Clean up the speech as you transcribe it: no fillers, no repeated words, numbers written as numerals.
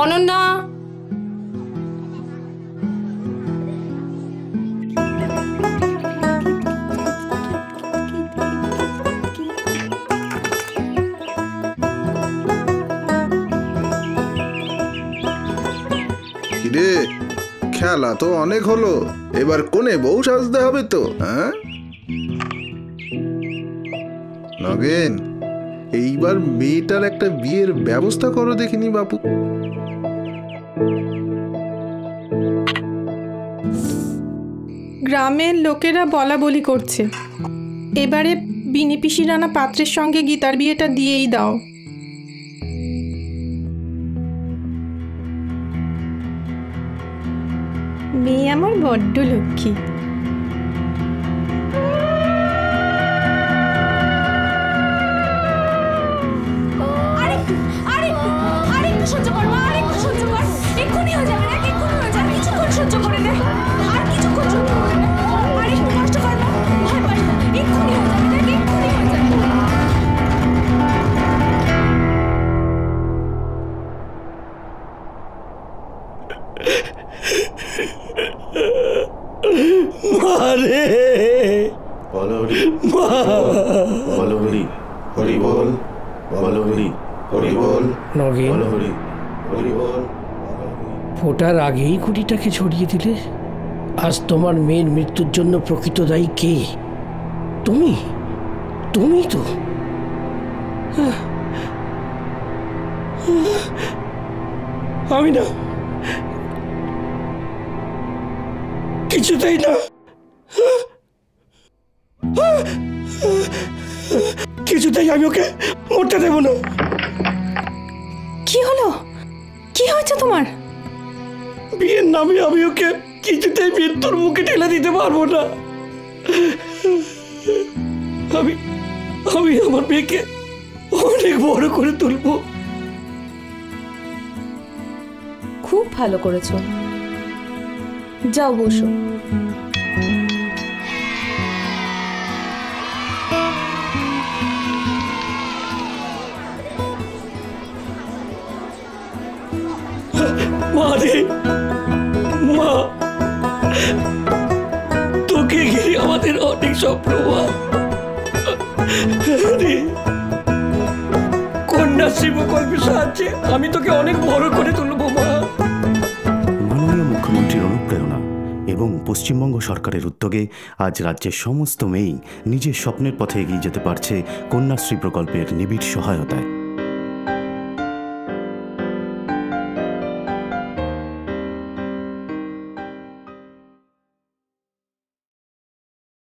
অনন্যা, কিরে, খেলা তো অনেক হলো, এবার কোনে বউ সাজতে হবে তো? হ্যাঁ নগেন, এইবার মেয়েটার একটা বিয়ের ব্যবস্থা করো দেখিনি বাপু। গ্রামের লোকেরা বলা বলি করছে, এবারে বিনি পিসির আনা পাত্রের সঙ্গে গীতার বিয়েটা দিয়েই দাও। মেয়ে আমার বড্ড লক্ষ্মী। সহ্য কর মা, আরেকটু সহ্য কর, এক্ষুনি হয়ে যাবে না, এক্ষুনি হয়ে যাবে, কিছুক্ষণ সহ্য করে নে, আর কিছুক্ষণ সহ্য করে নে, আরেকটু কষ্ট কর মা, ভয় পাস না, এক্ষুনি হয়ে যাবে না, এক্ষুনি হয়ে যাবে। মারে বলো হরি, বলো হরি, হরি বল, বলো হরি, হরি বল, নগেন, বলো হরি, হরি বল। ফোটার আগেই কুটিটাকে ছড়িয়ে দিলে। আজ তোমার মেয়ের মৃত্যুর জন্য প্রকৃত দায়ী কে? তুমি, তুমি তো। আমি না, কিছুতেই না, কিছুতেই আমি ওকে মরতে দেব না। কি হলো? কি হয়েছে তোমার? বিয়ের নামে আমি ওকে কিছুতেই মৃত্যুর মুখে ঠেলে দিতে পারবো না। আমি আমি আমার মেয়েকে অনেক বড় করে তুলবো। খুব ভালো করেছো, যাও বসো। মা রে, মা, তোকে ঘিরে আমাদের অনেক স্বপ্ন। কন্যাশ্রী প্রকল্পের সাহায্যে আমি তোকে অনেক বড় করে তুলবো মা। মাননীয় মুখ্যমন্ত্রীর অনুপ্রেরণা এবং পশ্চিমবঙ্গ সরকারের উদ্যোগে আজ রাজ্যের সমস্ত মেয়েই নিজের স্বপ্নের পথে এগিয়ে যেতে পারছে কন্যাশ্রী প্রকল্পের নিবিড় সহায়তায়।